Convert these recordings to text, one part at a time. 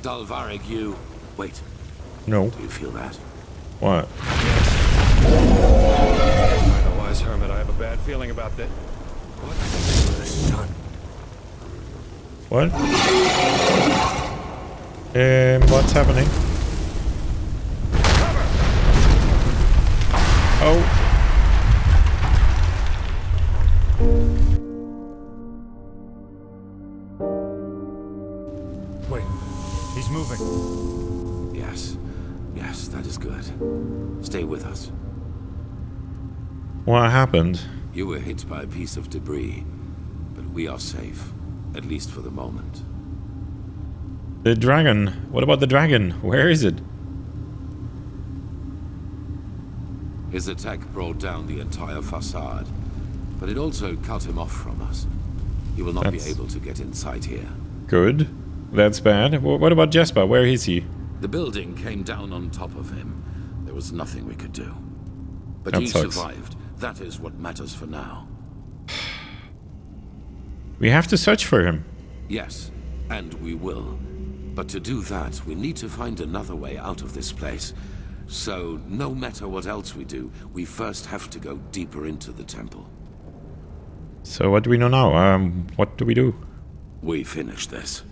Dalvarig, you... Wait, No. do you feel that? What? By the wise hermit, I have a bad feeling about that. What? The sun. What? What's happening? Oh. Wait, he's moving. Yes. Yes, that is good. Stay with us. What happened? You were hit by a piece of debris, but we are safe, at least for the moment. The dragon. What about the dragon? Where is it? His attack brought down the entire facade, but it also cut him off from us. He will not be able to get inside here. Good. That's bad. What about Jesper? Where is he? The building came down on top of him. There was nothing we could do. But That he sucks. survived. That is what matters for now. We have to search for him. Yes, and we will. But to do that, we need to find another way out of this place. So, no matter what else we do, we first have to go deeper into the temple. So what do we know now? What do we do? We finish this.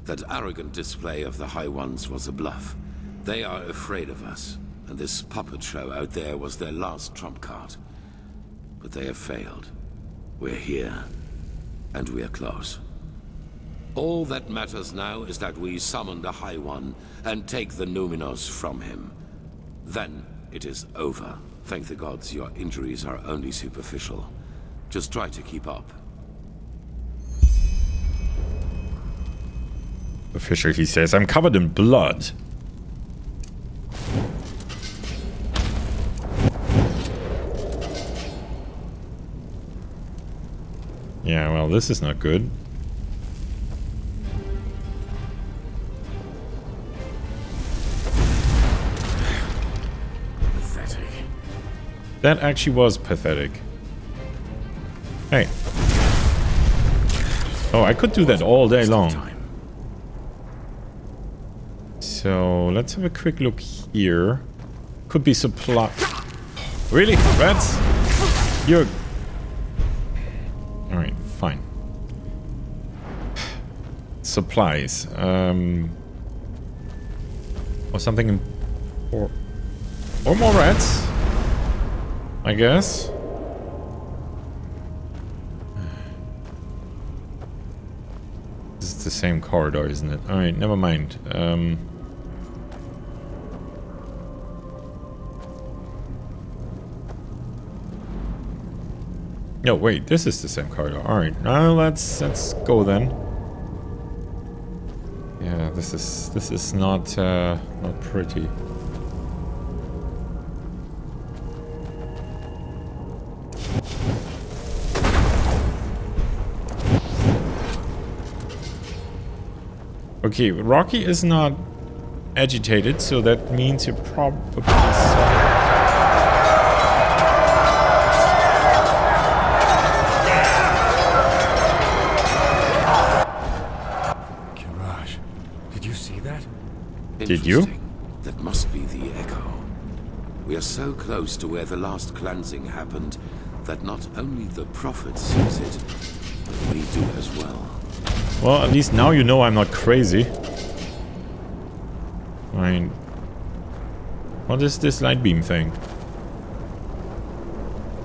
That arrogant display of the High Ones was a bluff. They are afraid of us, and this puppet show out there was their last trump card. But they have failed. We're here, and we are close. All that matters now is that we summon the High One and take the Numinos from him. Then it is over. Thank the gods your injuries are only superficial. Just try to keep up. The Fisher, he says, I'm covered in blood. Yeah, well, this is not good. Pathetic. That actually was pathetic. Hey. Oh, I could do that all day long. So, let's have a quick look here. Could be supply... Really? Rats? You're... Alright, fine. Supplies. Or something... Or more rats. I guess. This is the same corridor, isn't it? Alright, never mind. No, wait, this is the same corridor. Alright, now let's go then. Yeah, this is not pretty. Okay, Rocky is not agitated, so that means you're probably Did you? That must be the echo. We are so close to where the last cleansing happened that not only the prophet sees it, but we do as well. Well, at least now you know I'm not crazy. I mean, what is this light beam thing?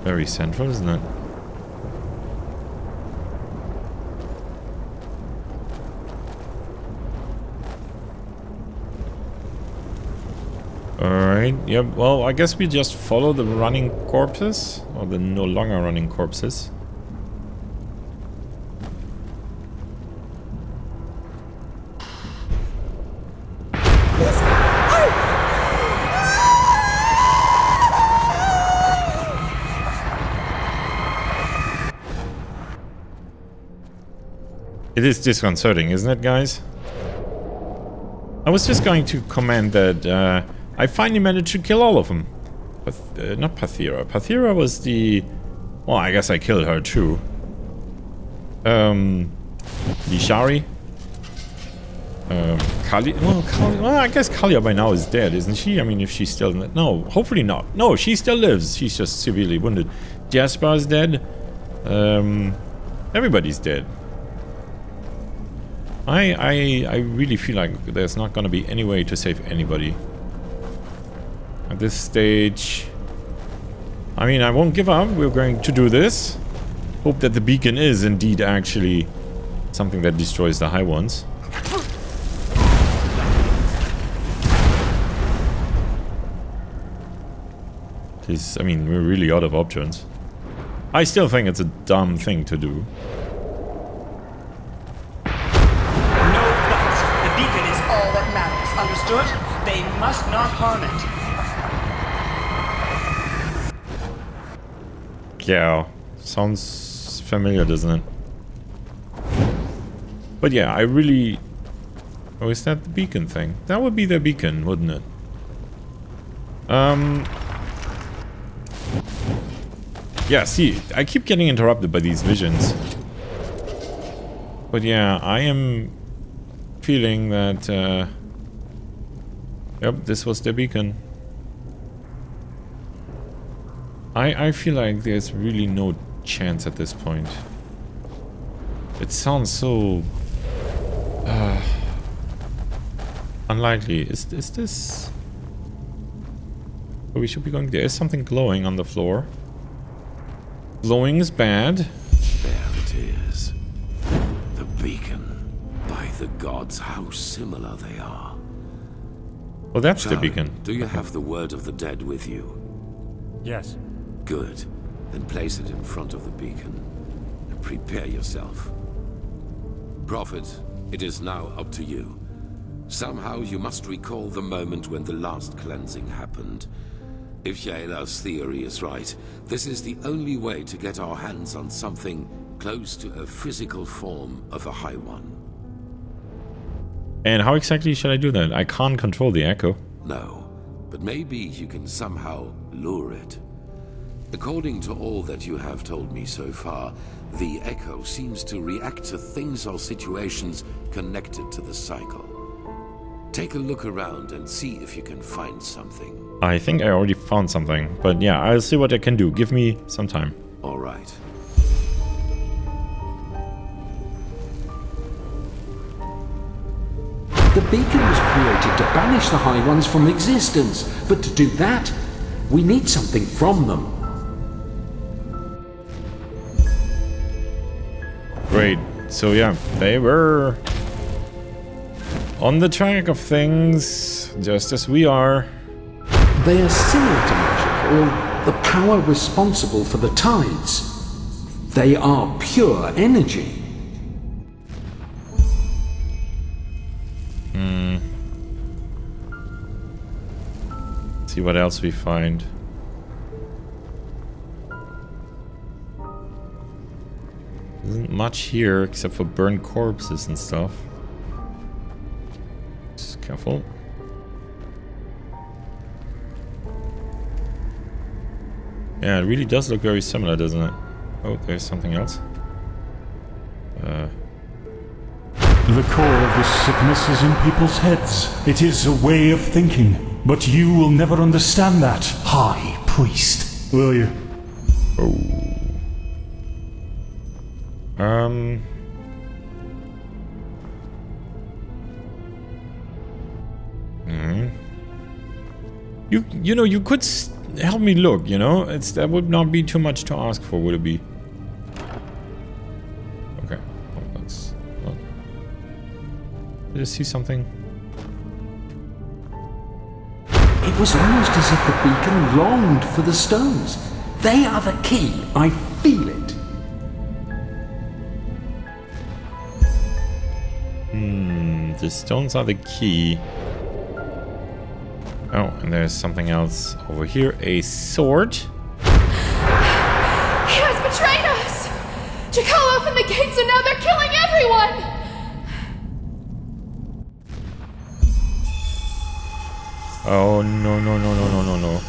Very central, isn't it? Alright, yep, well, I guess we just follow the running corpses, or the no longer running corpses. It is disconcerting, isn't it, guys? I was just going to comment that, I finally managed to kill all of them. Not Pathira. Pathira was the... Well, I guess I killed her too. Lishari. Well, I guess Kalia by now is dead, isn't she? I mean, if she's still... No, hopefully not. No, she still lives. She's just severely wounded. Jasper is dead. Everybody's dead. I really feel like there's not going to be any way to save anybody. At this stage... I mean, I won't give up. We're going to do this. Hope that the beacon is indeed actually something that destroys the high ones. Because, I mean, we're really out of options. I still think it's a dumb thing to do. No buts. The beacon is all that matters. Understood? They must not harm it. Yeah, sounds familiar, doesn't it? But yeah, I really... Oh, is that the beacon thing? That would be the beacon, wouldn't it? Yeah, see, I keep getting interrupted by these visions. But yeah, I am feeling that... Yep, this was the beacon. I feel like there's really no chance at this point. It sounds so... unlikely. Is this... Oh, we should be going... There is something glowing on the floor. Glowing is bad. There it is. The beacon. By the gods, how similar they are. Oh, that's Charlie, the beacon. do you have the word of the dead with you? Yes. Good. Then place it in front of the beacon. And prepare yourself. Prophet, it is now up to you. Somehow you must recall the moment when the last cleansing happened. If Yaela's theory is right, this is the only way to get our hands on something close to a physical form of a High One. And how exactly should I do that? I can't control the echo. No, but maybe you can somehow lure it. According to all that you have told me so far, the echo seems to react to things or situations connected to the cycle. Take a look around and see if you can find something. I think I already found something. But yeah, I'll see what I can do. Give me some time. All right. The beacon was created to banish the High Ones from existence, but to do that, we need something from them. Great. So yeah, they were on the track of things, just as we are. They are similar to magic, or the power responsible for the tides. They are pure energy. See what else we find. Isn't much here except for burned corpses and stuff. Just careful. Yeah, it really does look very similar, doesn't it? Oh, there's something else. The core of this sickness is in people's heads. It is a way of thinking. But you will never understand that, High Priest, will you? Oh. You know, you could help me look, you know? That would not be too much to ask for, would it be? Okay. Oh, that's not... Did I see something? It was almost as if the beacon longed for the stones. They are the key. I feel it. The stones are the key. Oh, and there's something else over here. A sword. He has betrayed us! Jakal opened the gates and now they're killing everyone! Oh, no, no, no, no, no, no, no.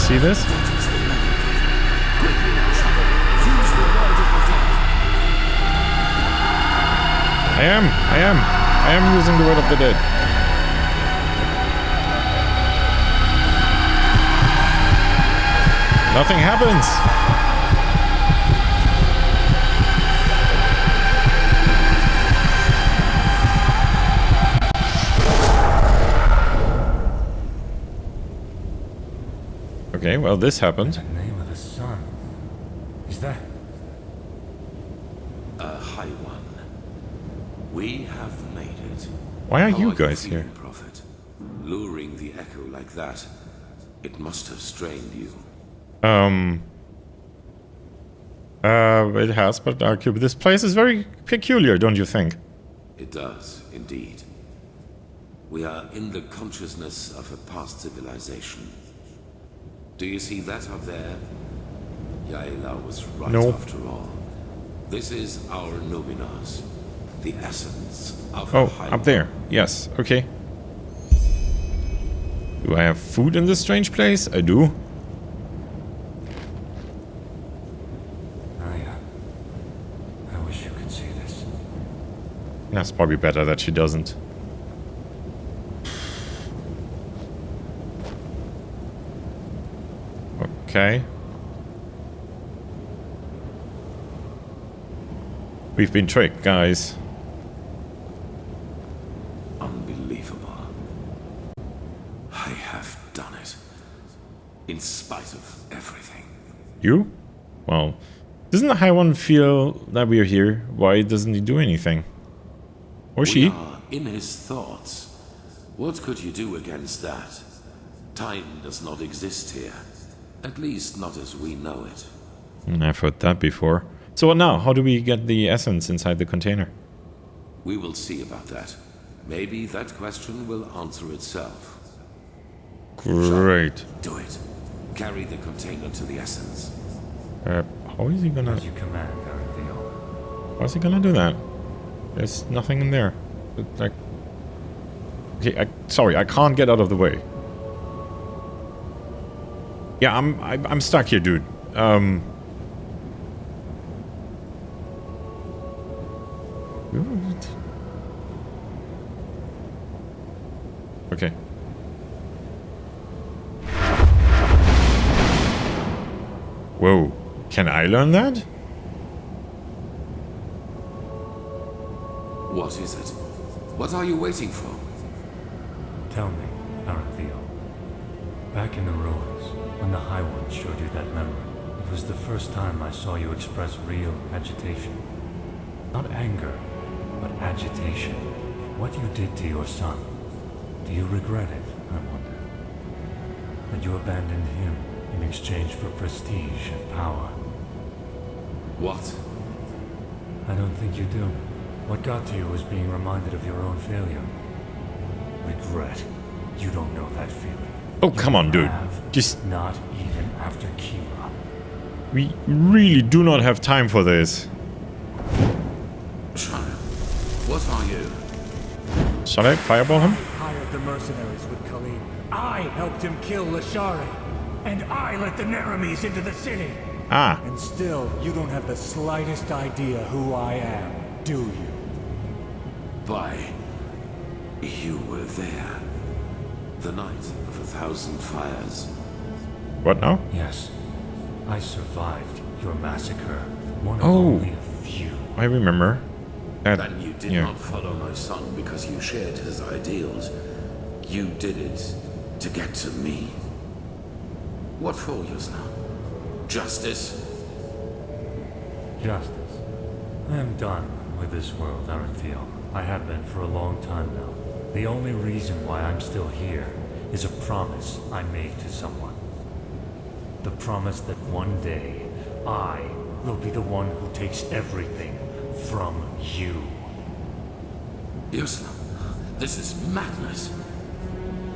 see this? I am using the word of the dead. Nothing happens. Okay, well, this happened. The name of the sun. Is that... A high one. We have made it. Why are How you guys feeling, here? Prophet? Luring the echo like that, it must have strained you. It has, but this place is very peculiar, don't you think? It does, indeed. We are in the consciousness of a past civilization. Do you see that up there? Yaela was right after all. This is our Numinos, the essence of Oh, a high up there. Yes, okay. Do I have food in this strange place? I do. I wish you could see this. That's probably better that she doesn't. Okay. We've been tricked, guys. Unbelievable. I have done it. In spite of everything. You? Well, doesn't the High One feel that we are here? Why doesn't he do anything? Or she? We are in his thoughts. What could you do against that? Time does not exist here. At least not as we know it. I've heard that before. So what now? How do we get the essence inside the container? We will see about that. Maybe that question will answer itself. Great. Do it. Carry the container to the essence. How is he gonna... As you command, Untitled. How is he gonna do that? There's nothing in there. Like... Okay, sorry, I can't get out of the way. Yeah, I'm stuck here, dude. Okay. Whoa. Can I learn that? What is it? What are you waiting for? Tell me, Untitled. Back in the ruins, when the High One showed you that memory, it was the first time I saw you express real agitation. Not anger, but agitation. What you did to your son. Do you regret it, I wonder? That you abandoned him in exchange for prestige and power? What? I don't think you do. What got to you was being reminded of your own failure. Regret. You don't know that feeling. Oh, come on, dude. Have, Just... not even after Kira. We really do not have time for this. Child, what are you? Shall I fireball him? Hired the mercenaries with Khalid. I helped him kill Lashari. And I let the Naramis into the city. Ah. And still, you don't have the slightest idea who I am, do you? Why, you were there. The night of 1,000 fires. What now? Yes. I survived your massacre. One of Oh. only a few. I remember. That, And you did yeah. not follow my son because you shared his ideals. You did it to get to me. What for, Yuzna? Justice? Justice. I am done with this world, Untitled. I have been for a long time now. The only reason why I'm still here is a promise I made to someone. The promise that one day, I will be the one who takes everything from you. Yuzna, this is madness.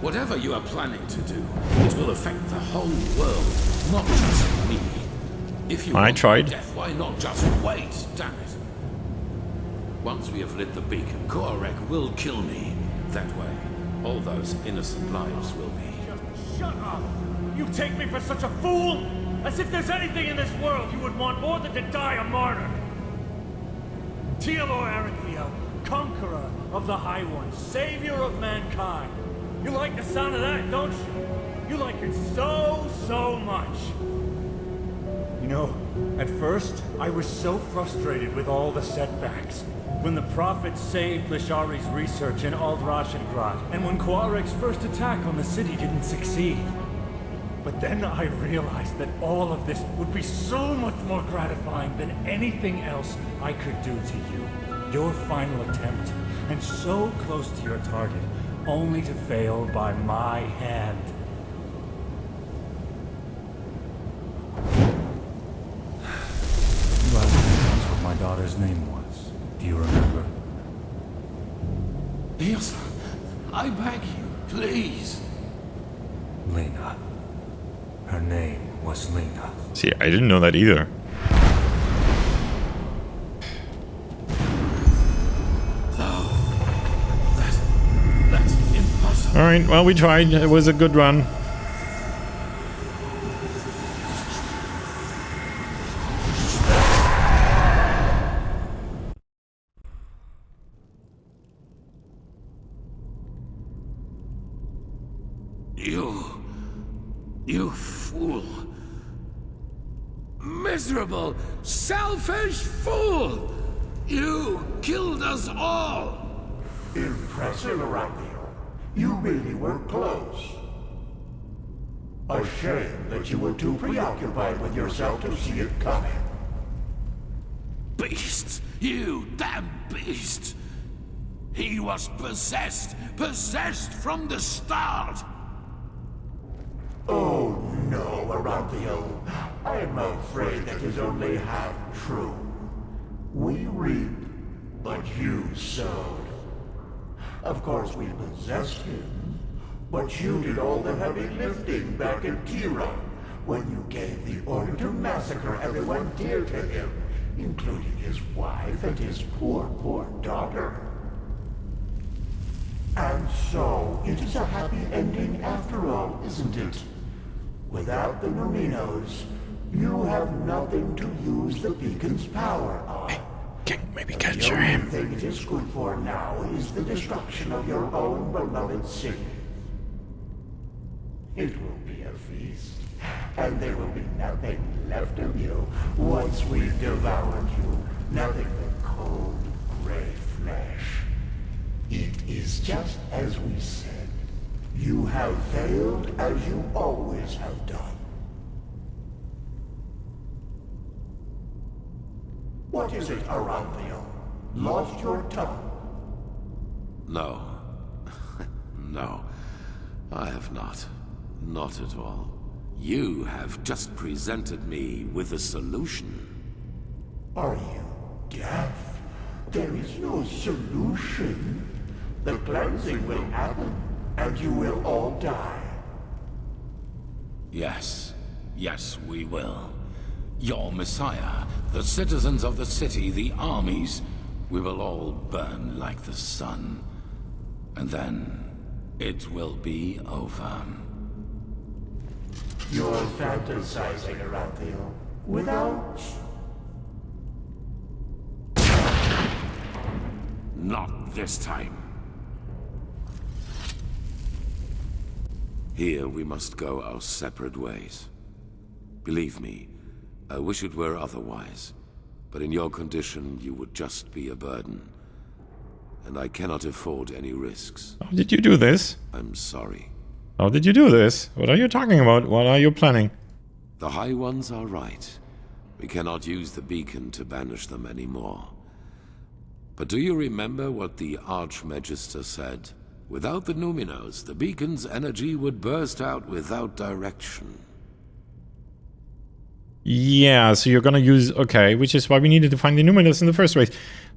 Whatever you are planning to do, it will affect the whole world, not just me. If you want tried. my death, why not just wait, damn it? Once we have lit the beacon, Korek will kill me. That way, all those innocent lives will be Shut up! You take me for such a fool? As if there's anything in this world you would want more than to die a martyr! Tealor Arathiel, conqueror of the High Ones, savior of mankind. You like the sound of that, don't you? You like it so much. You know, at first, I was so frustrated with all the setbacks. When the Prophet saved Lashari's research in Aldrashengrad, and when Quarek's first attack on the city didn't succeed. But then I realized that all of this would be so much more gratifying than anything else I could do to you. Your final attempt, and so close to your target, only to fail by my hand. You asked what my daughter's name was. Do you remember? Yes, I beg you, please. Lena. Her name was Lena. See, I didn't know that either. That's impossible. Alright, well, we tried. It was a good run. You fool. Miserable, selfish fool! You killed us all! Impressive, Arathiel. You really were close. A shame that you were too preoccupied with yourself to see it coming. Beast! You damn beast! He was possessed from the start! Oh no, Arathiel. I am afraid that is only half true. We reap, but you sowed. Of course we possessed him, but you did all the heavy lifting back in Kira when you gave the order to massacre everyone dear to him, including his wife and his poor daughter. And so, it is a happy ending after all, isn't it? Without the Numinos, you have nothing to use the beacon's power on. Maybe capture him. The only thing it is good for now is the destruction of your own beloved city. It will be a feast, and there will be nothing left of you once we've devoured you. Nothing but cold, gray flesh. It is just as we said. You have failed as you always have done. What is it, Arathiel? Lost your tongue? No. No. I have not. Not at all. You have just presented me with a solution. Are you deaf? There is no solution. The cleansing will happen, and you will all die. Yes. Yes, we will. Your Messiah, the citizens of the city, the armies, we will all burn like the sun. And then, it will be over. You're fantasizing, Arathiel. Without... Not this time. Here we must go our separate ways. Believe me, I wish it were otherwise. But in your condition, you would just be a burden. And I cannot afford any risks. How did you do this? I'm sorry. How did you do this? What are you talking about? What are you planning? The High Ones are right. We cannot use the beacon to banish them anymore. But do you remember what the Archmagister said? Without the Numinos, the beacon's energy would burst out without direction. Yeah, so you're gonna use... Okay, which is why we needed to find the Numinos in the first place.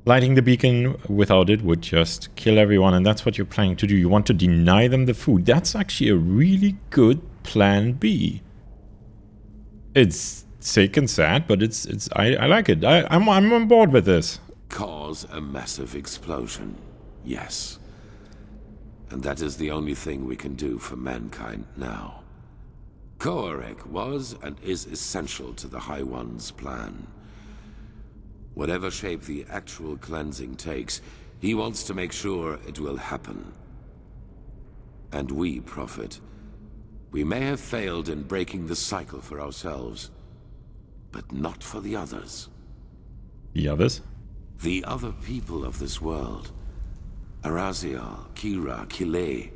Lighting the beacon without it would just kill everyone, and that's what you're planning to do. You want to deny them the food. That's actually a really good plan B. It's sick and sad, but I like it. I'm on board with this. Cause a massive explosion, yes. And that is the only thing we can do for mankind now. Koarek was and is essential to the High One's plan. Whatever shape the actual cleansing takes, he wants to make sure it will happen. And we, Prophet, we may have failed in breaking the cycle for ourselves, but not for the others. The others? The other people of this world. Arazial, Kira, Kile.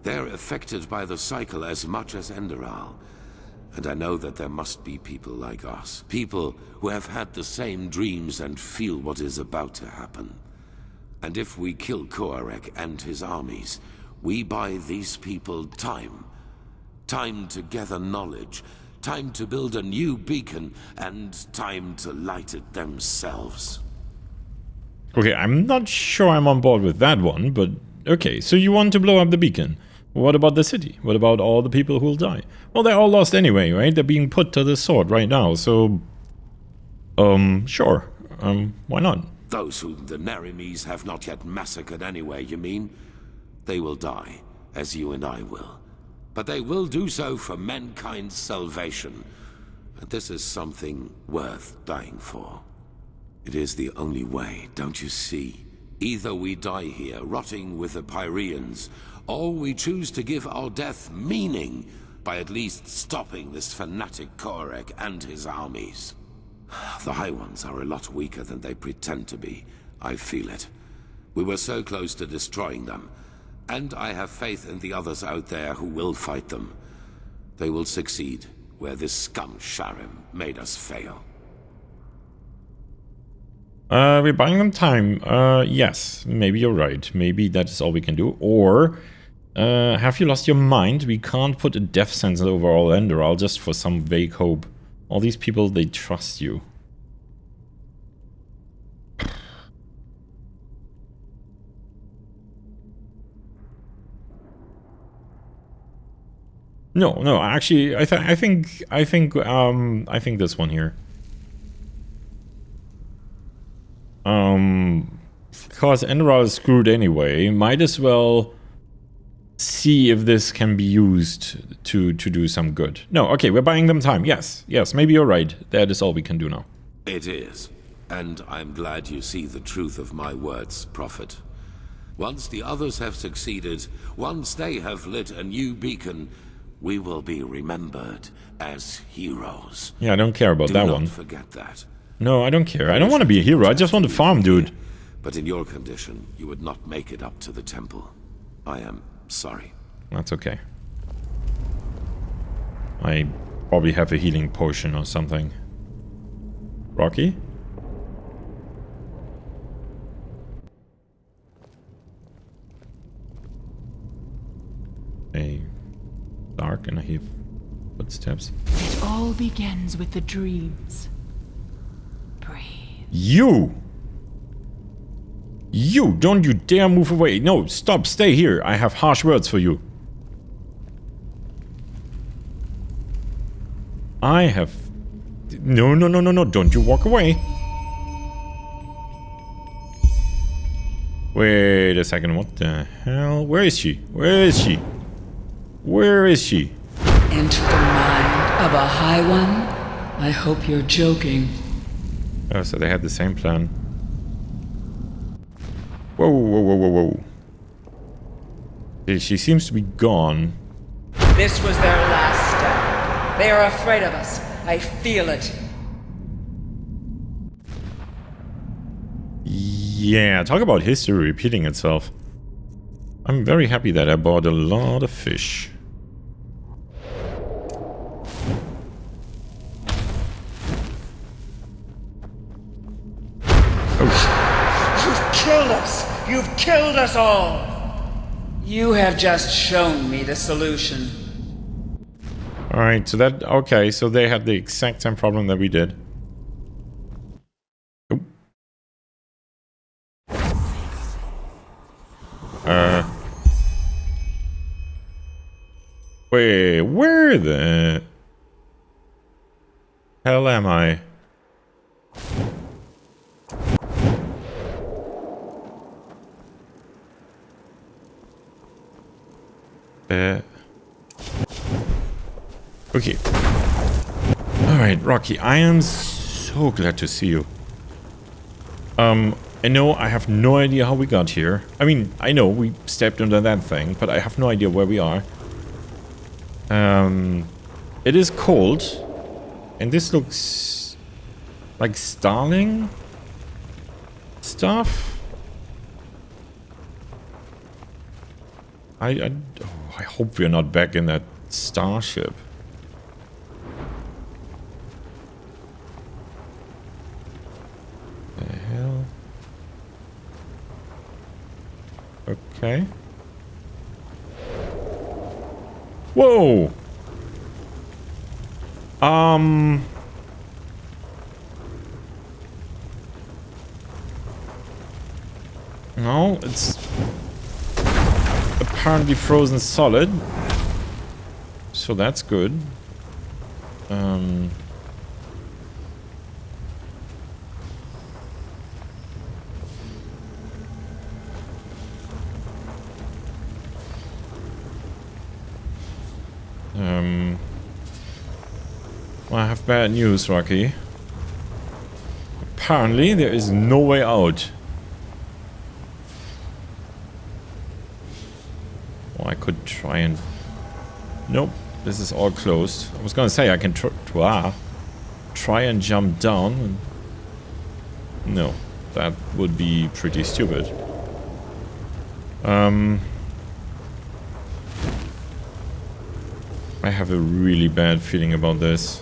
They're affected by the cycle as much as Enderal. And I know that there must be people like us. People who have had the same dreams and feel what is about to happen. And if we kill Koarek and his armies, we buy these people time. Time to gather knowledge. Time to build a new beacon. And time to light it themselves. Okay, I'm not sure I'm on board with that one, but okay, so you want to blow up the beacon. What about the city? What about all the people who'll die? Well, they're all lost anyway, right? They're being put to the sword right now, so... sure. Why not? Those whom the Narimes have not yet massacred anyway, you mean? They will die, as you and I will. But they will do so for mankind's salvation. And this is something worth dying for. It is the only way, don't you see? Either we die here, rotting with the Pyreans, or we choose to give our death meaning by at least stopping this fanatic Koarek and his armies. The High Ones are a lot weaker than they pretend to be. I feel it. We were so close to destroying them, and I have faith in the others out there who will fight them. They will succeed where this scum Sharim made us fail. We're buying them time. Yes, maybe you're right. Maybe that is all we can do. Or, have you lost your mind? We can't put a death sentence over all Enderal just for some vague hope. All these people, they trust you. No, actually, I think this one here. Because Enderal is screwed anyway, might as well see if this can be used to do some good. No, okay, we're buying them time. Yes, maybe you're right. That is all we can do now. It is. And I'm glad you see the truth of my words, Prophet. Once the others have succeeded, once they have lit a new beacon, we will be remembered as heroes. Yeah, I don't care about that one. Do not forget that. No, I don't care. I don't want to be a hero. I just want to farm, dude. But in your condition, you would not make it up to the temple. I am sorry. That's okay. I probably have a healing potion or something. Rocky? Dark and I hear footsteps. It all begins with the dreams. Breathe. You! Don't you dare move away. No, stop, stay here. I have harsh words for you. I have... No, don't you walk away. Wait a second, what the hell? Where is she? Where is she? Where is she? Enter the mind of a High One? I hope you're joking. Oh, so they had the same plan. Whoa. She seems to be gone. This was their last stand. They are afraid of us. I feel it. Yeah, talk about history repeating itself. I'm very happy that I bought a lot of fish. You've killed us! You've killed us all! You have just shown me the solution. Alright, so that... Okay, so they had the exact same problem that we did. Oop. Wait, where the... hell am I? Okay. Alright, Rocky, I am so glad to see you. I know I have no idea how we got here. I mean, I know we stepped under that thing, but I have no idea where we are. It is cold. And this looks like Starling stuff. I hope we're not back in that starship. The hell? Okay. Whoa! No, it's apparently frozen solid. So that's good. Well, I have bad news, Rocky. Apparently, there is no way out. Well, I could try and... Nope, this is all closed. I was gonna say I can try and jump down. No, that would be pretty stupid. I have a really bad feeling about this.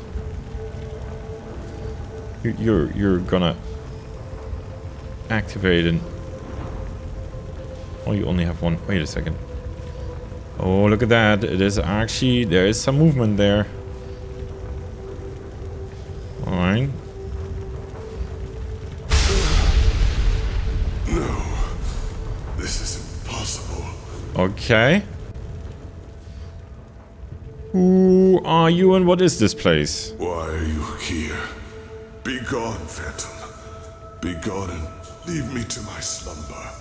You're gonna activate and... Oh, you only have one. Wait a second. Oh, look at that. It is actually... There is some movement there. Alright. No. This is impossible. Okay. Who are you and what is this place? Why are you here? Be gone, Phantom. Be gone and leave me to my slumber.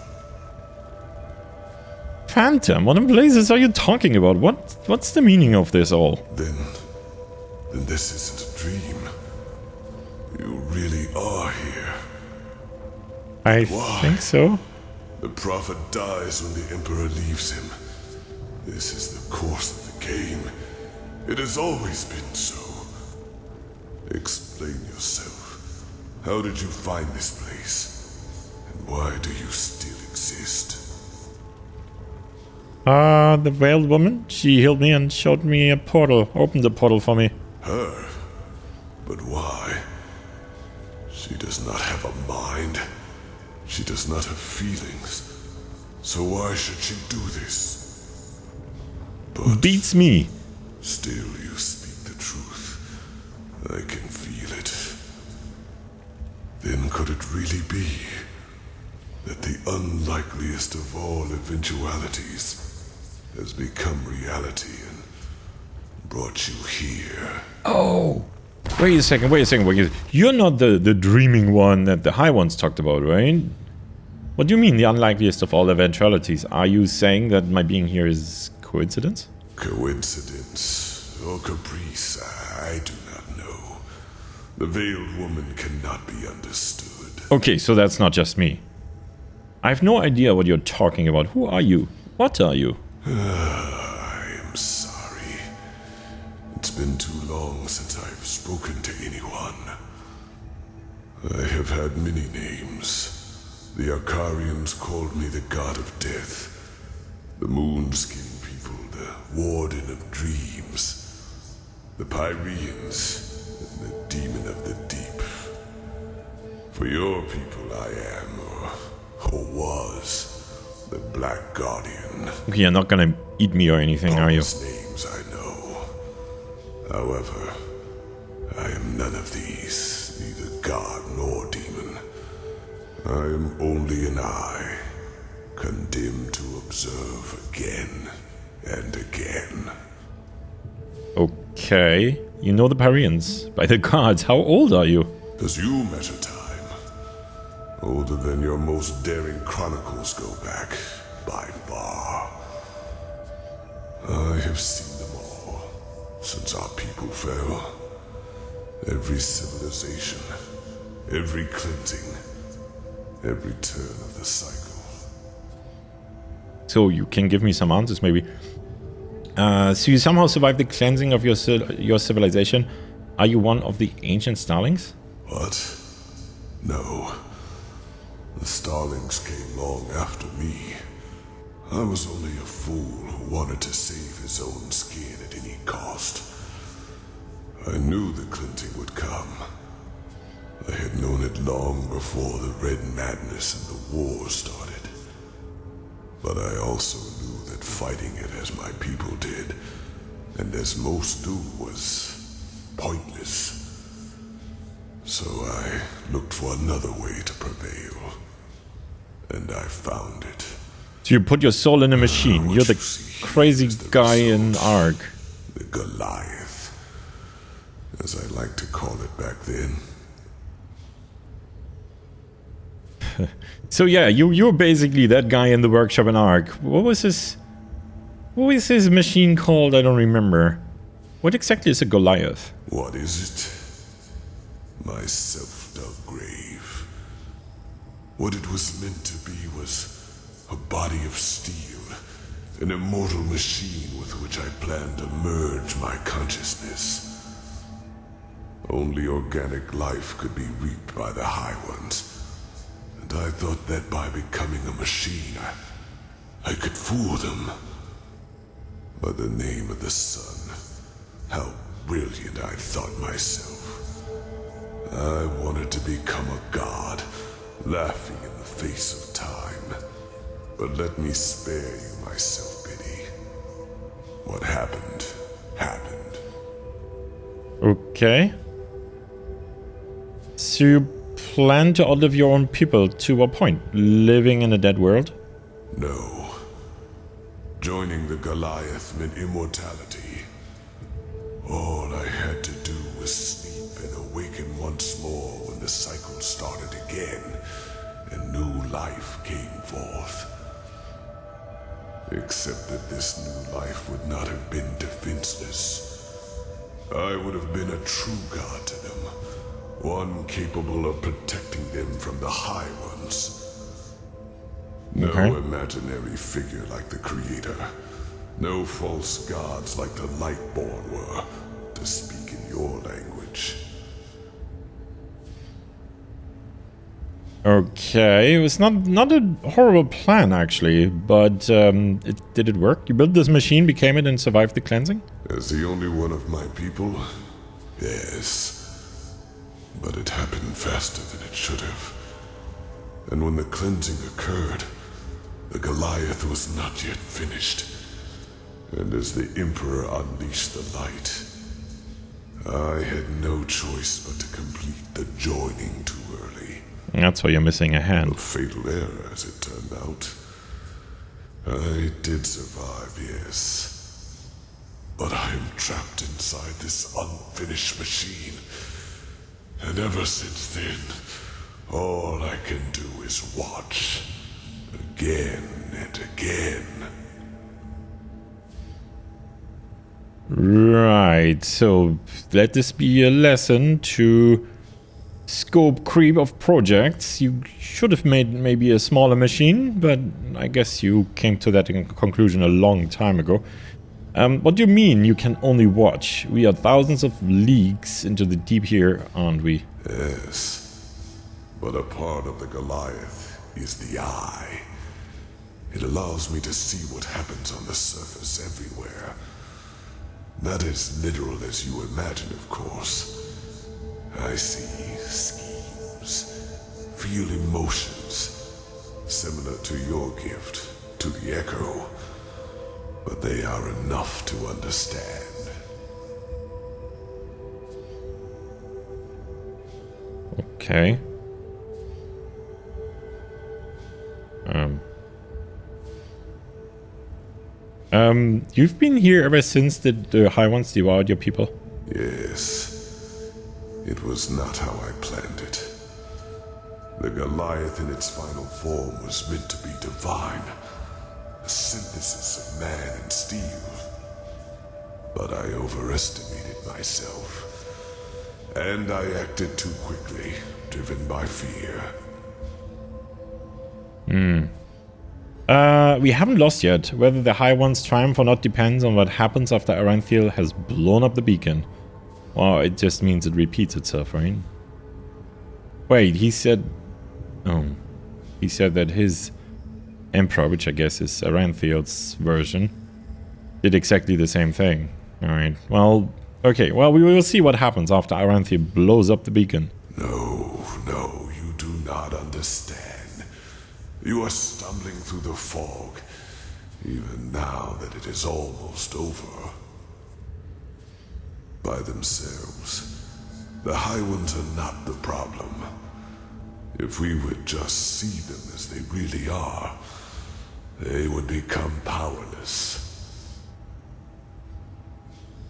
Phantom? What in blazes are you talking about? What's the meaning of this all? Then this isn't a dream. You really are here. I Why? think so. The Prophet dies when the Emperor leaves him. This is the course of the game. It has always been so. Explain yourself. How did you find this place? And why do you still exist? The veiled woman, she healed me and showed me a portal, opened a portal for me. Her? But why? She does not have a mind. She does not have feelings. So why should she do this? But beats me. Still you speak the truth. I can feel it. Then could it really be that the unlikeliest of all eventualities has become reality and brought you here? Oh! Wait a second. You're not the dreaming one that the High Ones talked about, right? What do you mean, the unlikeliest of all eventualities? Are you saying that my being here is coincidence? Coincidence or caprice, I do not know. The veiled woman cannot be understood. Okay, so that's not just me. I have no idea what you're talking about. Who are you? What are you? I am sorry. It's been too long since I've spoken to anyone. I have had many names. The Akarians called me the God of Death. The Moonskin people, the Warden of Dreams. The Pyreans, and the Demon of the Deep. For your people I am, or was, the Black Guardian. Okay, you're not gonna eat me or anything, are you? Names I know. However, I am none of these, neither god nor demon. I am only an eye, condemned to observe again and again. Okay, you know the Parians. By the gods, how old are you? Does you measure time? Older than your most daring chronicles go back, by far. I have seen them all, since our people fell. Every civilization, every cleansing, every turn of the cycle. So you can give me some answers, maybe. So you somehow survived the cleansing of your civilization. Are you one of the Ancient Starlings? What? No. The Starlings came long after me. I was only a fool who wanted to save his own skin at any cost. I knew the cleansing would come. I had known it long before the Red Madness and the war started. But I also knew that fighting it as my people did, and as most do, was pointless. So I looked for another way to prevail. And I found it. So you put your soul in a machine. You're the crazy guy in Ark. The Goliath, as I like to call it back then. So yeah, you're basically that guy in the workshop in Ark. What was his machine called? I don't remember. What exactly is a Goliath? What is it? My self-dug grave. What it was meant to be was a body of steel, an immortal machine with which I planned to merge my consciousness. Only organic life could be reaped by the High Ones. And I thought that by becoming a machine, I could fool them. By the name of the sun, how brilliant I thought myself. I wanted to become a god, laughing in the face of time. But let me spare you my self-pity. What happened, happened. Okay. So you plan to outlive your own people to a point, living in a dead world? No. Joining the Goliath meant immortality. All I had to do was sleep and awaken once more when the cycle started again, and new life came forth. Except that this new life would not have been defenseless. I would have been a true god to them, one capable of protecting them from the High Ones. No imaginary figure like the Creator. No false gods like the Lightborn were, to speak in your language. Okay, it was not a horrible plan actually, but did it work? You built this machine, became it, and survived the cleansing? As the only one of my people, yes. But it happened faster than it should have. And when the cleansing occurred, the Goliath was not yet finished. And as the Emperor unleashed the light, I had no choice but to complete the joining too early. That's why you're missing a hand. A fatal error, as it turned out. I did survive, yes. But I am trapped inside this unfinished machine. And ever since then, all I can do is watch. Again and again. Right, so let this be a lesson to scope creep of projects. You should have made maybe a smaller machine, but I guess you came to that conclusion a long time ago. What do you mean you can only watch? We are thousands of leagues into the deep here, aren't we? Yes, but a part of the Goliath is the eye. It allows me to see what happens on the surface everywhere. Not as literal as you imagine, of course. I see schemes, feel emotions, similar to your gift, to the Echo. But they are enough to understand. Okay. You've been here ever since the High Ones devoured your people? Yes. It was not how I planned it. The Goliath in its final form was meant to be divine. A synthesis of man and steel. But I overestimated myself. And I acted too quickly, driven by fear. We haven't lost yet. Whether the High One's triumph or not depends on what happens after Arantheal has blown up the beacon. Well, it just means it repeats itself, right? Wait, he said... Oh. He said that his Emperor, which I guess is Arantheal's version, did exactly the same thing. Alright, well... Okay, well, we will see what happens after Arantheal blows up the beacon. No, you do not understand. You are stumbling through the fog, even now that it is almost over. By themselves, the High Ones are not the problem. If we would just see them as they really are, they would become powerless.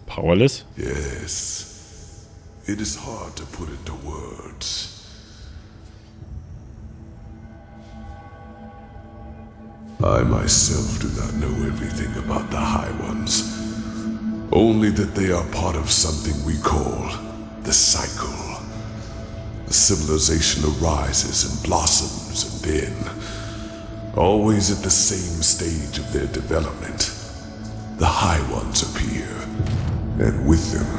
Powerless? Yes. It is hard to put into words. I myself do not know everything about the High Ones. Only that they are part of something we call the cycle. The civilization arises and blossoms, and then, always at the same stage of their development, the High Ones appear, and with them,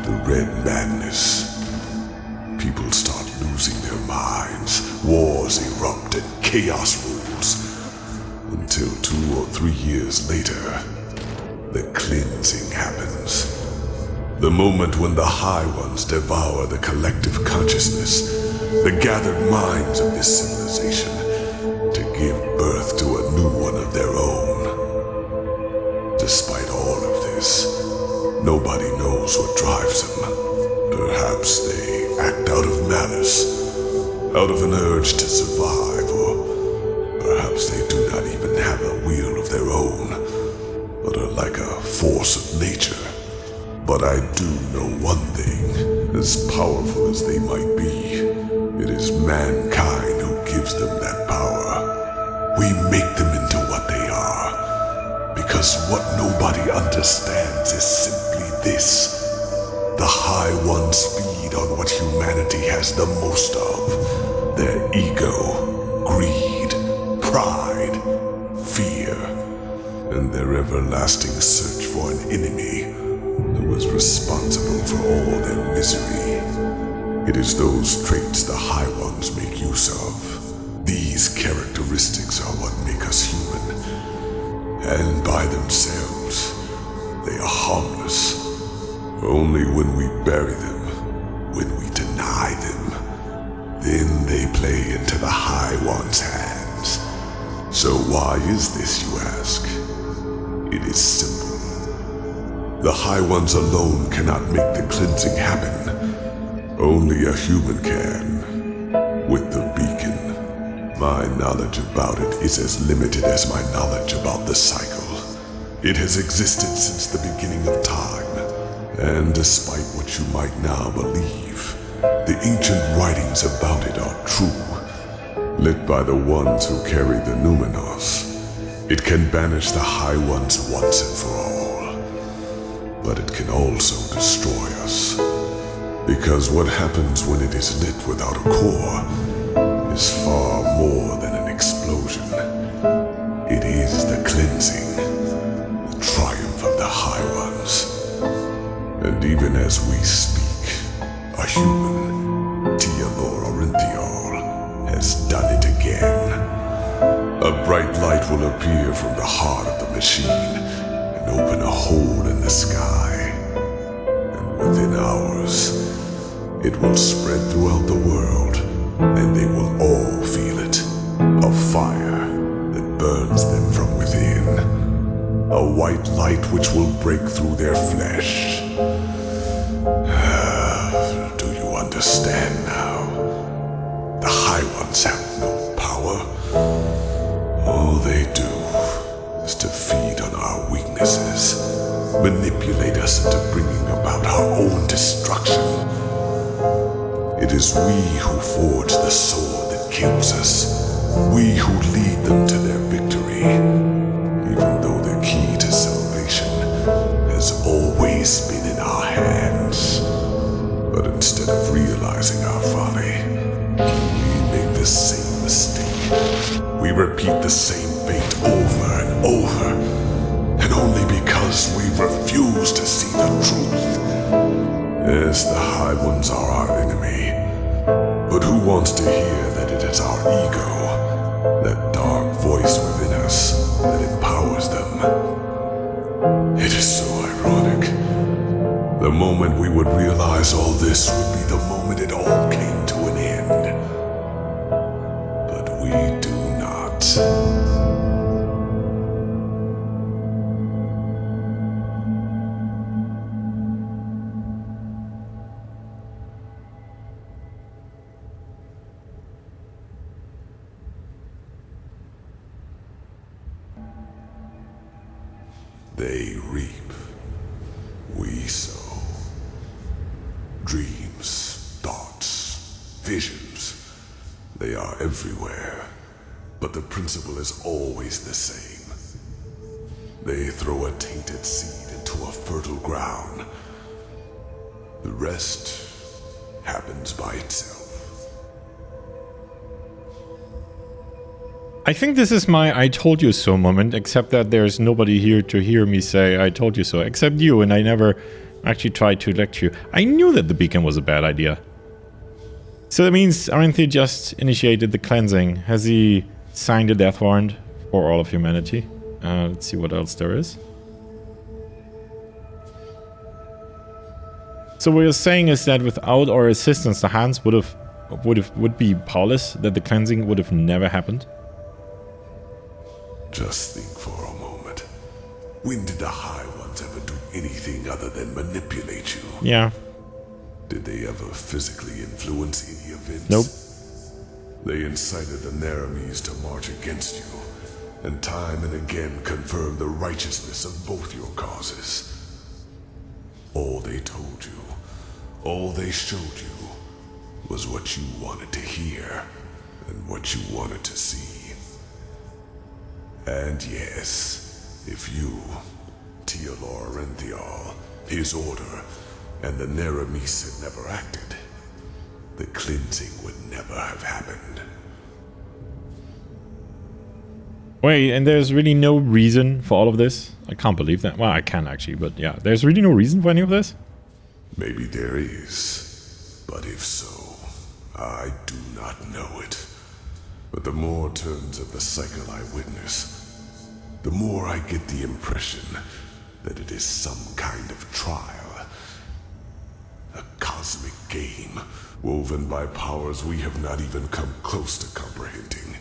the Red Madness. People start losing their minds, wars erupt, and chaos rules. Until 2 or 3 years later, the cleansing happens. The moment when the High Ones devour the collective consciousness, the gathered minds of this civilization, to give birth to a new one of their own. Despite all of this, nobody knows what drives them. Perhaps they act out of malice, out of an urge to survive, or perhaps they do not even have a will of their own, but are like a force of nature. But I do know one thing. As powerful as they might be, it is mankind who gives them that power. We make them into what they are. Because what nobody understands is simply this. The High Ones feed on what humanity has the most of. Their ego, greed, pride, fear, and their everlasting search for an enemy who is responsible for all their misery. It is those traits the High Ones make use of. These characteristics are what make us human. And by themselves, they are harmless. Only when we bury them, when we deny them, then they play into the High Ones' hands. So why is this, you ask? It is simple. The High Ones alone cannot make the cleansing happen. Only a human can. With the beacon, my knowledge about it is as limited as my knowledge about the cycle. It has existed since the beginning of time, and despite what you might now believe, the ancient writings about it are true. Lit by the ones who carry the Numinos, it can banish the High Ones once and for all. But it can also destroy us. Because what happens when it is lit without a core is far more than an explosion. It is the cleansing, the triumph of the High Ones. And even as we speak, a human, Tealor Orinthiol, has done it again. A bright light will appear from the heart of the machine and open a hole in the sky. And within hours, it will spread throughout the world, and they will all feel it. A fire that burns them from within. A white light which will break through their flesh. Do you understand now? The High Ones have no power. All they do is to feed on our weaknesses, manipulate us into bringing about our own destruction. It is we who forge the sword that kills us, we who lead them to their victory, even though the key to salvation has always hands. But instead of realizing our folly, we make the same mistake. We repeat the same fate over and over. And only because we refuse to see the truth. Yes, the High Ones are our enemy. But who wants to hear that it is our ego, that dark voice within us, that empowers them? It is so ironic. The moment we would realize all this would be the moment it all came to an end. But we do not. They reap, we sow. Dreams, thoughts, visions, they are everywhere. But the principle is always the same. They throw a tainted seed into a fertile ground. The rest happens by itself. I think this is my I told you so moment, except that there's nobody here to hear me say I told you so, except you, and I never actually tried to lecture you. I knew that the beacon was a bad idea. So that means Aranthi just initiated the cleansing. Has he signed a death warrant for all of humanity? Let's see what else there is. So what you're saying is that without our assistance, the hands would be powerless, that the cleansing would have never happened? Just think for a moment. When did the High Ones ever do anything other than manipulate you? Yeah. Did they ever physically influence any events? Nope. They incited the Naramis to march against you, and time and again confirmed the righteousness of both your causes. All they told you, all they showed you, was what you wanted to hear, and what you wanted to see. And yes, if you, Tealor Renthial, his order, and the Naramis had never acted, the cleansing would never have happened. Wait, and there's really no reason for all of this? I can't believe that. Well, I can actually, but yeah, there's really no reason for any of this? Maybe there is, but if so, I do not know it. But the more turns of the cycle I witness, the more I get the impression that it is some kind of trial. A cosmic game, woven by powers we have not even come close to comprehending.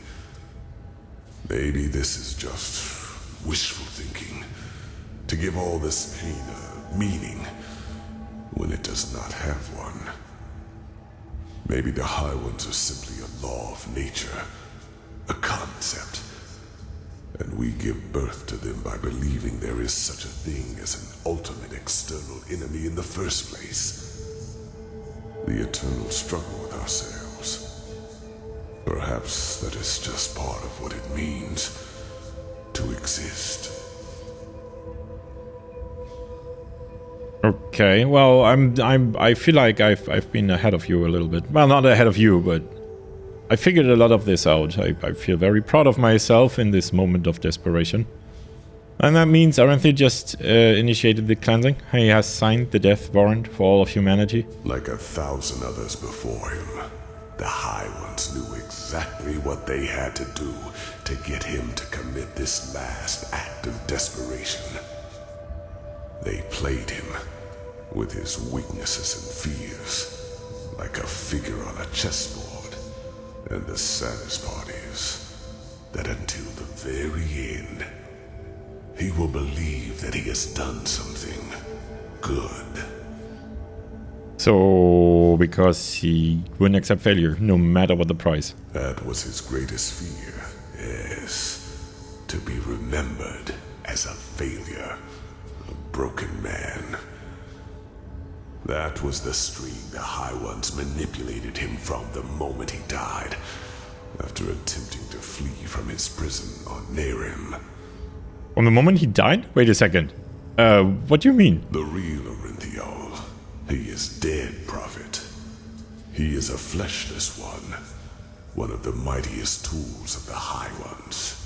Maybe this is just wishful thinking, to give all this pain a meaning, when it does not have one. Maybe the High Ones are simply a law of nature, a concept, and we give birth to them by believing there is such a thing as an ultimate external enemy in the first place. The eternal struggle with ourselves. Perhaps that is just part of what it means to exist. Okay, well, I feel like I've been ahead of you a little bit. Well, not ahead of you, but I figured a lot of this out. I feel very proud of myself in this moment of desperation. And that means Aranthi just initiated the cleansing. He has signed the death warrant for all of humanity. Like 1,000 others before him, the High Ones knew exactly what they had to do to get him to commit this last act of desperation. They played him with his weaknesses and fears, like a figure on a chessboard. And the saddest part is that until the very end, he will believe that he has done something good. So, because he wouldn't accept failure, no matter what the price. That was his greatest fear, yes. To be remembered as a failure, a broken man. That was the string the High Ones manipulated him from the moment he died, after attempting to flee from his prison on Nerim. From the moment he died? Wait a second. What do you mean? The real Orinthiol, He is dead, Prophet. He is a fleshless one of the mightiest tools of the High Ones.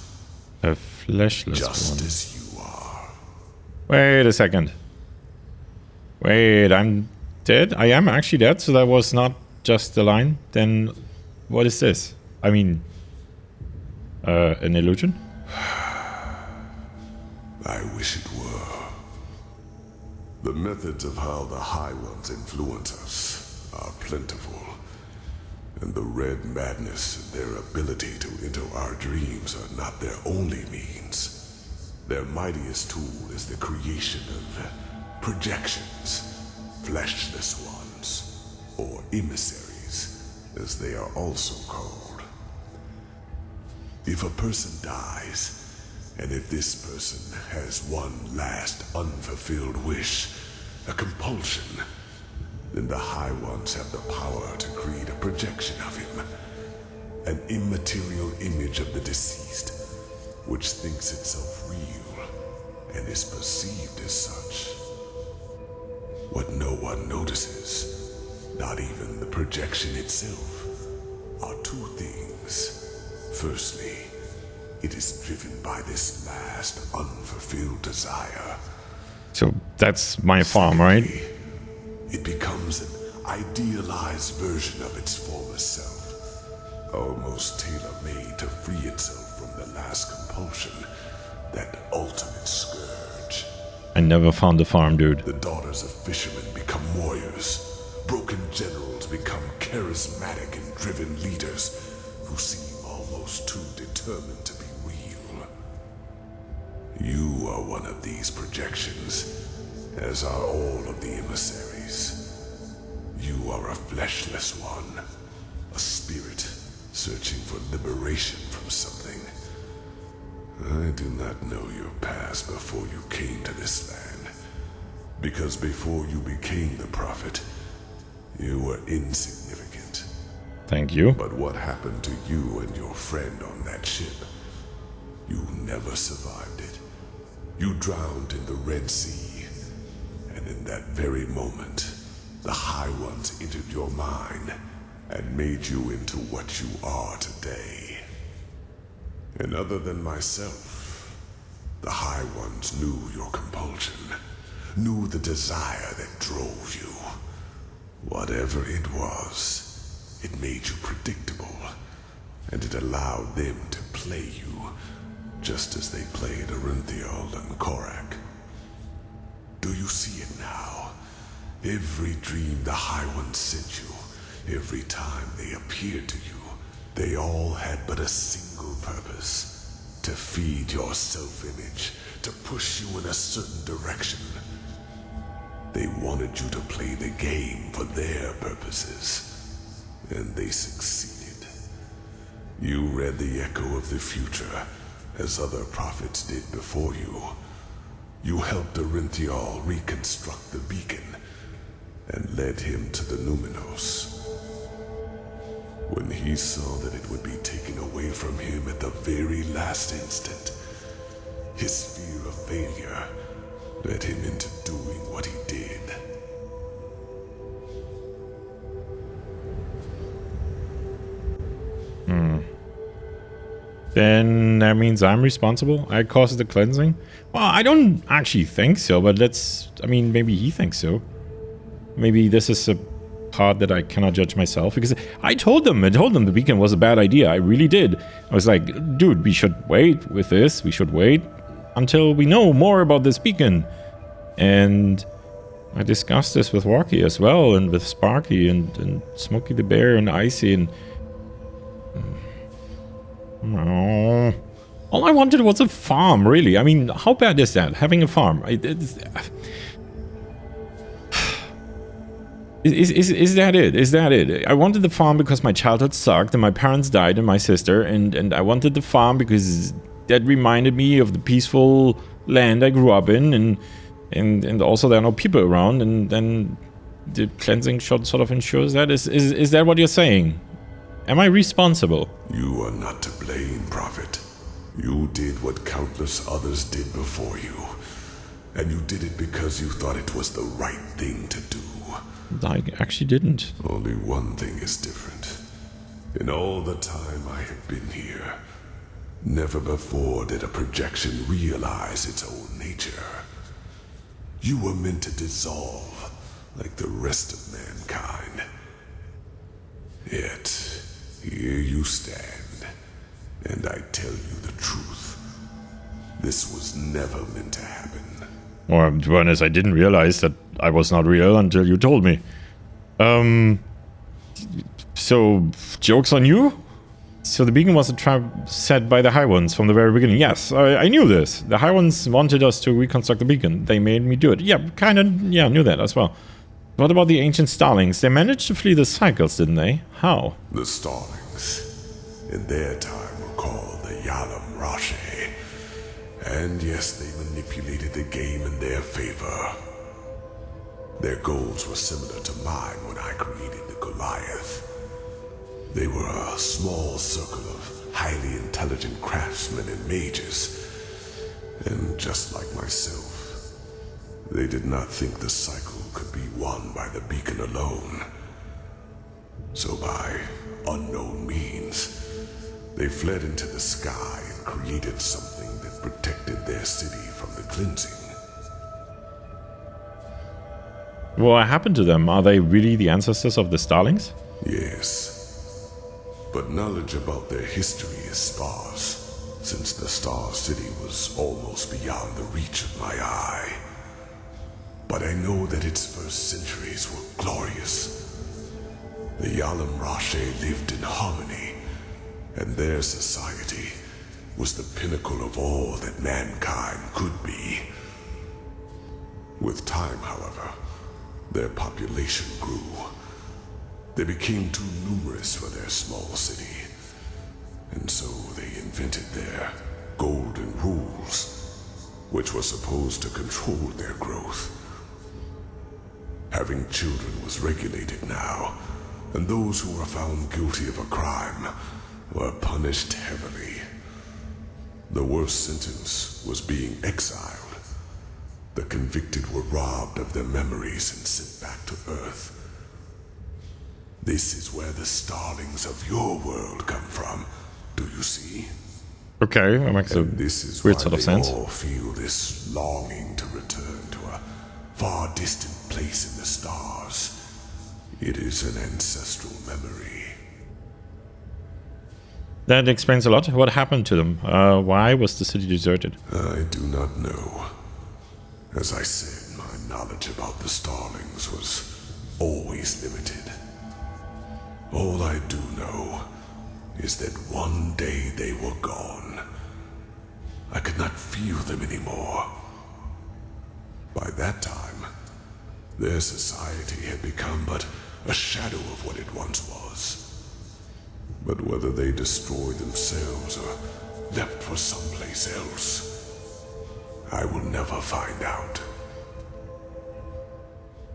A fleshless Just one. as you are. Wait a second. Wait, I'm dead? I am actually dead, so that was not just the line. Then what is this? I mean, an illusion? I wish it were. The methods of how the High Ones influence us are plentiful, and the red madness and their ability to enter our dreams are not their only means. Their mightiest tool is the creation of projections, fleshless ones, or emissaries, as they are also called. If a person dies, and if this person has one last unfulfilled wish, a compulsion, then the High Ones have the power to create a projection of him, an immaterial image of the deceased, which thinks itself real and is perceived as such. What no one notices, not even the projection itself, are two things. Firstly, it is driven by this last unfulfilled desire. So that's my farm, right? It becomes an idealized version of its former self, almost tailor-made to free itself from the last compulsion, that ultimate scourge. I never found the farm, dude. The daughters of fishermen become warriors. Broken generals become charismatic and driven leaders who seem almost too determined to be real. You are one of these projections, as are all of the emissaries. You are a fleshless one, a spirit searching for liberation from something. I do not know your past before you came to this land, because before you became the Prophet, you were insignificant. Thank you. But what happened to you and your friend on that ship? You never survived it. You drowned in the Red Sea, and in that very moment, the High Ones entered your mind and made you into what you are today. And other than myself, the High Ones knew your compulsion, knew the desire that drove you. Whatever it was, it made you predictable, and it allowed them to play you, just as they played Urinthiel and Korak. Do you see it now? Every dream the High Ones sent you, every time they appeared to you, they all had but a single purpose: to feed your self-image, to push you in a certain direction. They wanted you to play the game for their purposes, and they succeeded. You read the echo of the future, as other prophets did before you. You helped Urinthiel reconstruct the beacon, and led him to the Numinos. When he saw that it would be taken away from him at the very last instant, his fear of failure led him into doing what he did. Then that means I'm responsible? I caused the cleansing? Well, I don't actually think so, but maybe he thinks so. Maybe this is a part that I cannot judge myself, because I told them the beacon was a bad idea. I really did. I was like, dude, we should wait with this. We should wait until we know more about this beacon. And I discussed this with Rocky as well, and with Sparky and Smokey the Bear and Icy, and all I wanted was a farm, really. I mean, how bad is that, having a farm? Is that it? Is that it? I wanted the farm because my childhood sucked and my parents died and my sister, and I wanted the farm because that reminded me of the peaceful land I grew up in, and also there are no people around, and then the cleansing sort of ensures that. Is that what you're saying? Am I responsible? You are not to blame, Prophet. You did what countless others did before you, and you did it because you thought it was the right thing to do. I actually didn't. Only one thing is different. In all the time I have been here, never before did a projection realize its own nature. You were meant to dissolve like the rest of mankind. Yet, here you stand, and I tell you the truth. This was never meant to happen. Or, to be honest, I didn't realize that I was not real until you told me. So, joke's on you? So the beacon was a trap set by the High Ones from the very beginning. Yes, I knew this. The High Ones wanted us to reconstruct the beacon. They made me do it. Yeah, knew that as well. What about the Ancient Starlings? They managed to flee the cycles, didn't they? How? The Starlings, in their time, were called the Yalam Rashe. And yes, they manipulated the game in their favor. Their goals were similar to mine when I created the Goliath. They were a small circle of highly intelligent craftsmen and mages. And just like myself, they did not think the cycle could be won by the beacon alone. So by unknown means, they fled into the sky and created something that protected their city from the cleansing. What happened to them? Are they really the ancestors of the Starlings? Yes. But knowledge about their history is sparse, since the Star City was almost beyond the reach of my eye. But I know that its first centuries were glorious. The Yalam Rashe lived in harmony, and their society was the pinnacle of all that mankind could be. With time, however, their population grew. They became too numerous for their small city, and so they invented their golden rules, which were supposed to control their growth. Having children was regulated now, and those who were found guilty of a crime were punished heavily. The worst sentence was being exiled. The convicted were robbed of their memories and sent back to Earth. This is where the Starlings of your world come from, do you see? Okay, that makes a weird sort of sense. All feel this longing to return to a far distant place in the stars. It is an ancestral memory. That explains a lot. What happened to them? Why was the city deserted? I do not know. As I said, my knowledge about the Starlings was always limited. All I do know is that one day they were gone. I could not feel them anymore. By that time, their society had become but a shadow of what it once was. But whether they destroyed themselves or left for someplace else, I will never find out.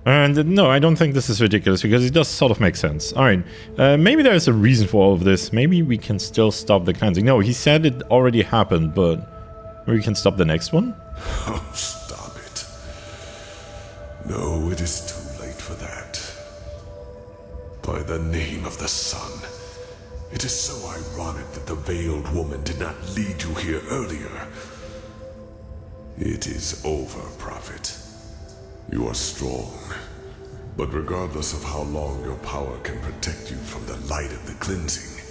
And no, I don't think this is ridiculous, because it does sort of make sense. Alright, maybe there's a reason for all of this. Maybe we can still stop the cleansing. No, he said it already happened, but we can stop the next one? Oh, stop it. No, it is too late for that. By the name of the sun, it is so ironic that the veiled woman did not lead you here earlier. It is over, Prophet. You are strong, but regardless of how long your power can protect you from the light of the cleansing,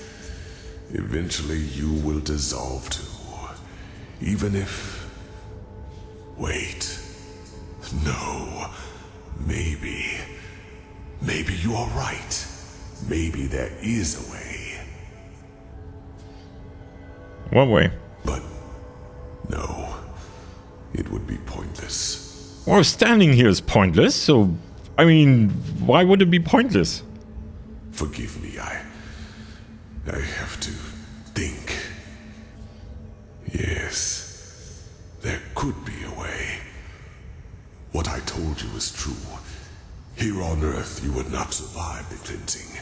eventually you will dissolve too. Even if... Wait. No. Maybe you are right. Maybe there is a way. What way? But no. It would be pointless. Well, standing here is pointless, so... I mean, why would it be pointless? Forgive me, I have to think. Yes, there could be a way. What I told you is true. Here on Earth, you would not survive the cleansing.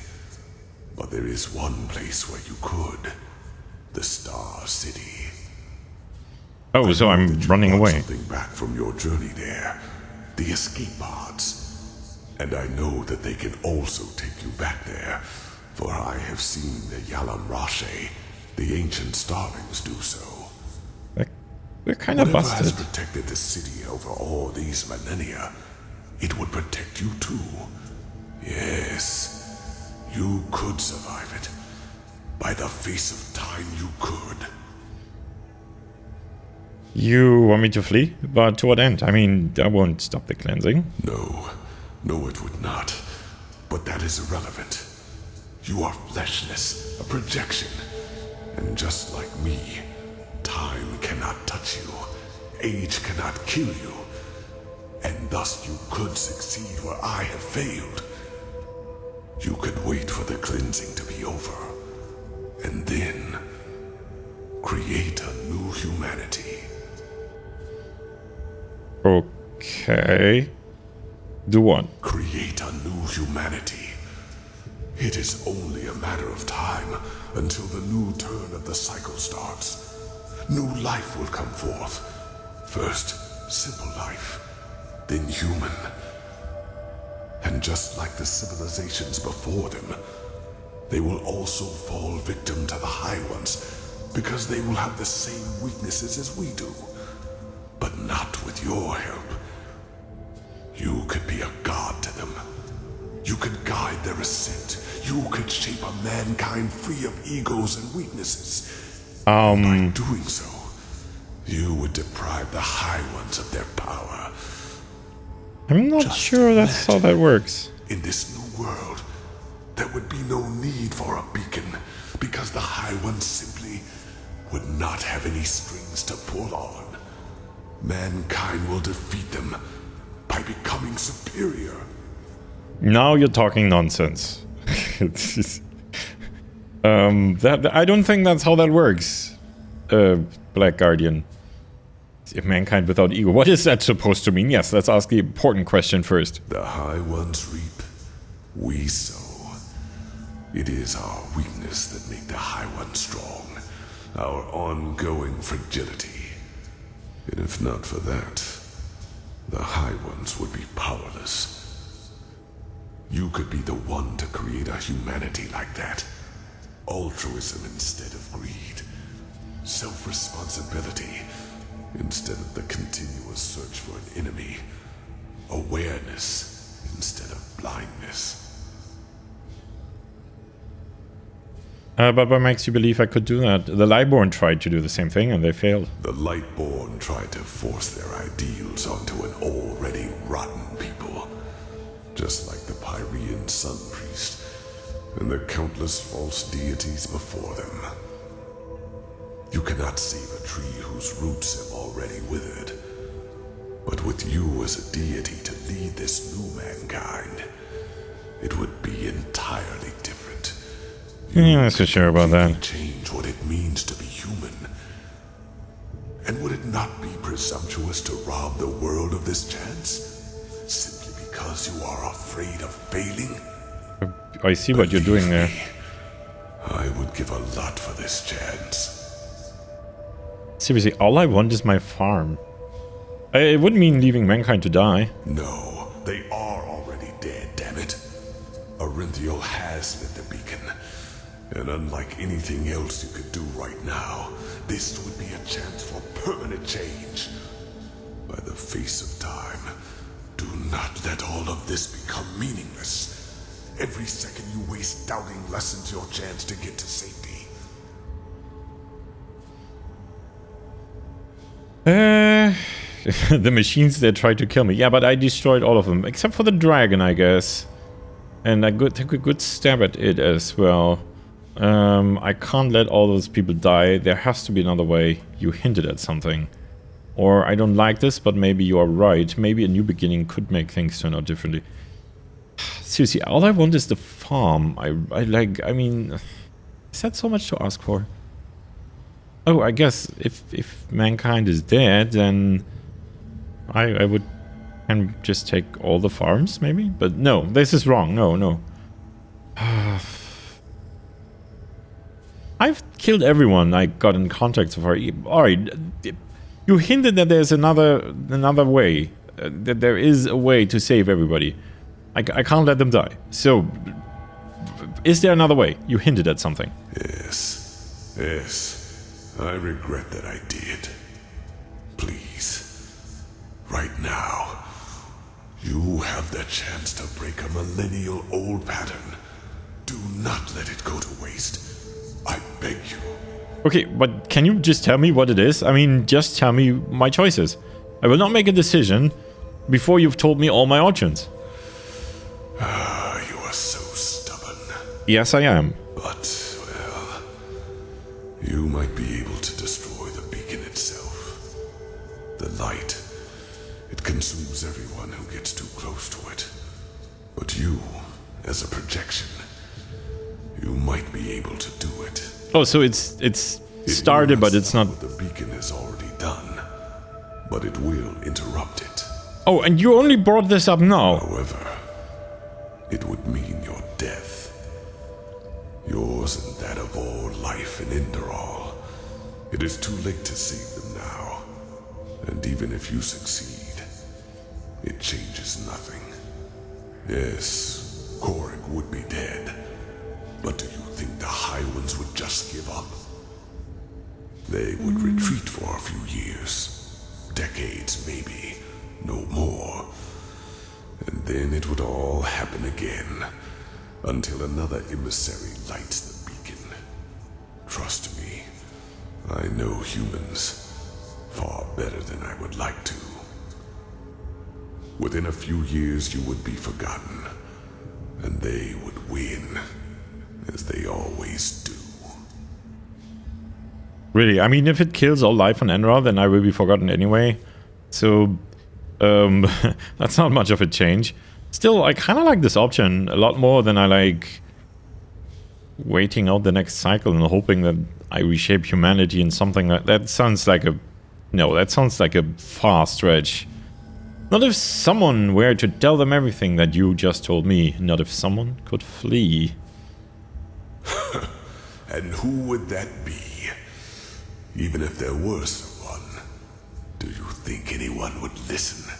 But there is one place where you could. The Star City. Oh, so I'm running away. Something back from your journey there. The escape pods. And I know that they can also take you back there, for I have seen the Yalam Rashe, the Ancient Starlings, do so. We're kind of Whatever busted. has protected the city over all these millennia, it would protect you too. Yes, you could survive it. By the face of time, you could. You want me to flee? But to what end? I mean, I won't stop the cleansing. No, it would not. But that is irrelevant. You are fleshless, a projection. And just like me, time cannot touch you. Age cannot kill you. And thus you could succeed where I have failed. You could wait for the cleansing to be over. And then create a new humanity. Okay. Do what? Create a new humanity. It is only a matter of time until the new turn of the cycle starts. New life will come forth. First, simple life, then human. And just like the civilizations before them, they will also fall victim to the High Ones, because they will have the same weaknesses as we do. But not with your help. You could be a god to them. You could guide their ascent. You could shape a mankind free of egos and weaknesses. By doing so, you would deprive the High Ones of their power. I'm not sure that's how that works. In this new world, there would be no need for a beacon, because the High Ones simply would not have any strings to pull on. Mankind will defeat them by becoming superior. Now you're talking nonsense. I don't think that's how that works. Black Guardian. Mankind without ego. What is that supposed to mean? Yes, let's ask the important question first. The High Ones reap, we sow. It is our weakness that make the High Ones strong. Our ongoing fragility. And if not for that, the High Ones would be powerless. You could be the one to create a humanity like that. Altruism instead of greed. Self-responsibility instead of the continuous search for an enemy. Awareness instead of blindness. But what makes you believe I could do that? The Lightborn tried to do the same thing and they failed. The Lightborn tried to force their ideals onto an already rotten people. Just like the Pyrean Sun Priest and the countless false deities before them. You cannot save a tree whose roots have already withered. But with you as a deity to lead this new mankind, it would be entirely different. Yeah, not so sure about that. Change what it means to be human. And would it not be presumptuous to rob the world of this chance? Simply because you are afraid of failing? I see what you're doing there. I would give a lot for this chance. Seriously, all I want is my farm. It wouldn't mean leaving mankind to die. No, they are already dead, damn it. Arinthiel has lit the beacon. And unlike anything else you could do right now, this would be a chance for permanent change. By the face of time, do not let all of this become meaningless. Every second you waste doubting lessens your chance to get to safety. The machines that tried to kill me. Yeah, but I destroyed all of them. Except for the dragon, I guess. And I took a good stab at it as well. I can't let all those people die. There has to be another way. You hinted at something. Or I don't like this, but maybe you are right. Maybe a new beginning could make things turn out differently. Seriously, all I want is the farm. I mean, is that so much to ask for? Oh, I guess if mankind is dead, then I would can just take all the farms, maybe? But no, this is wrong. No. I've killed everyone I got in contact so far. Alright, you hinted that there's another way. That there is a way to save everybody. I can't let them die. So, is there another way? You hinted at something. Yes. Yes. I regret that I did. Please. Right now. You have the chance to break a millennial-old pattern. Do not let it go to waste. I beg you. Okay, but can you just tell me what it is? I mean, just tell me my choices. I will not make a decision before you've told me all my options. You are so stubborn. Yes, I am. But, well, you might be able to destroy the beacon itself. The light, it consumes everyone who gets too close to it. But you, as a projection, you might be able to do it. Oh, so it's started, but it's not... What the beacon is already done, but it will interrupt it. Oh, and you only brought this up now. However, it would mean your death. Yours and that of all life in Enderal. It is too late to save them now. And even if you succeed, it changes nothing. Yes, Korik would be dead. But do you think the High Ones would just give up? They would retreat for a few years. Decades, maybe. No more. And then it would all happen again. Until another emissary lights the beacon. Trust me. I know humans far better than I would like to. Within a few years you would be forgotten. And they would win. As they always do. Really? I mean, if it kills all life on Enderal, then I will be forgotten anyway. So, that's not much of a change. Still, I kind of like this option a lot more than I like waiting out the next cycle and hoping that I reshape humanity in something like that. Sounds like a... No, that sounds like a far stretch. Not if someone were to tell them everything that you just told me. Not if someone could flee. And who would that be? Even if there were someone, do you think anyone would listen?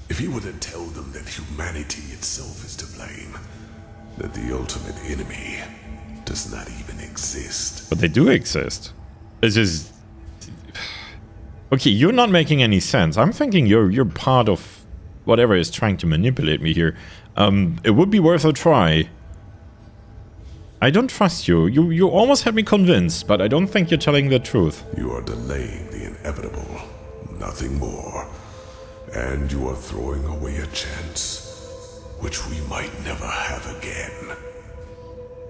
If you were to tell them that humanity itself is to blame, that the ultimate enemy does not even exist. But they do exist. This is... Okay, you're not making any sense. I'm thinking you're part of whatever is trying to manipulate me here. It would be worth a try. I don't trust you. You almost had me convinced, but I don't think you're telling the truth. You are delaying the inevitable. Nothing more. And you are throwing away a chance, which we might never have again.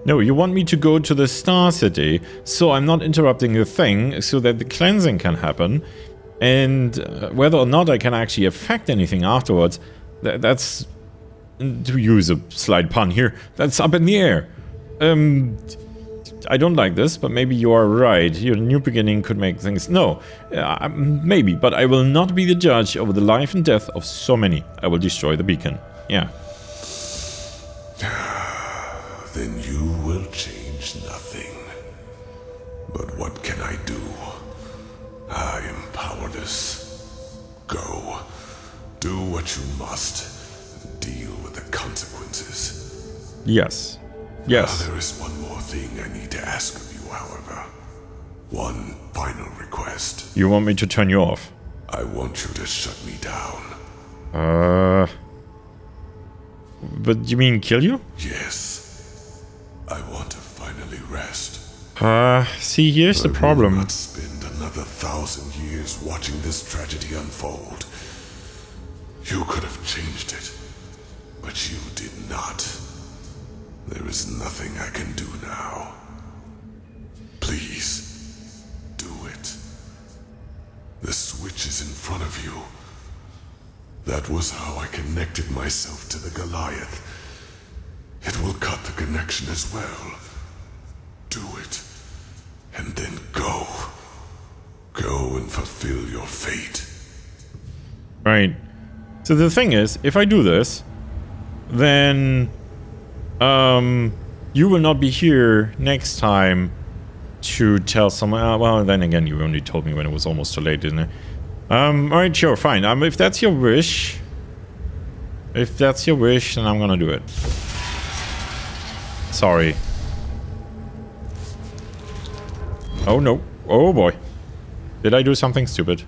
No, you want me to go to the Star City, so I'm not interrupting the thing, so that the cleansing can happen. And whether or not I can actually affect anything afterwards, that's... To use a slight pun here, that's up in the air. I don't like this, but maybe you are right. Your new beginning could make things... No, maybe, but I will not be the judge over the life and death of so many. I will destroy the beacon. Yeah. Then you will change nothing. But what can I do? I am powerless. Go. Do what you must. Deal with the consequences. Yes. Yes. There is one more thing I need to ask of you, however. One final request. You want me to turn you off? I want you to shut me down. But you mean kill you? Yes. I want to finally rest. See, here's the problem. I will not spend another 1,000 years watching this tragedy unfold. You could have changed it, but you did not. There is nothing I can do now. Please, do it. The switch is in front of you. That was how I connected myself to the Goliath. It will cut the connection as well. Do it, and then go. Go and fulfill your fate. Right. So the thing is, if I do this, then... you will not be here next time to tell someone... well, then again, you only told me when it was almost too late, didn't it? Alright, sure, fine. If that's your wish, If that's your wish, then I'm gonna do it. Sorry. Oh no. Oh boy. Did I do something stupid?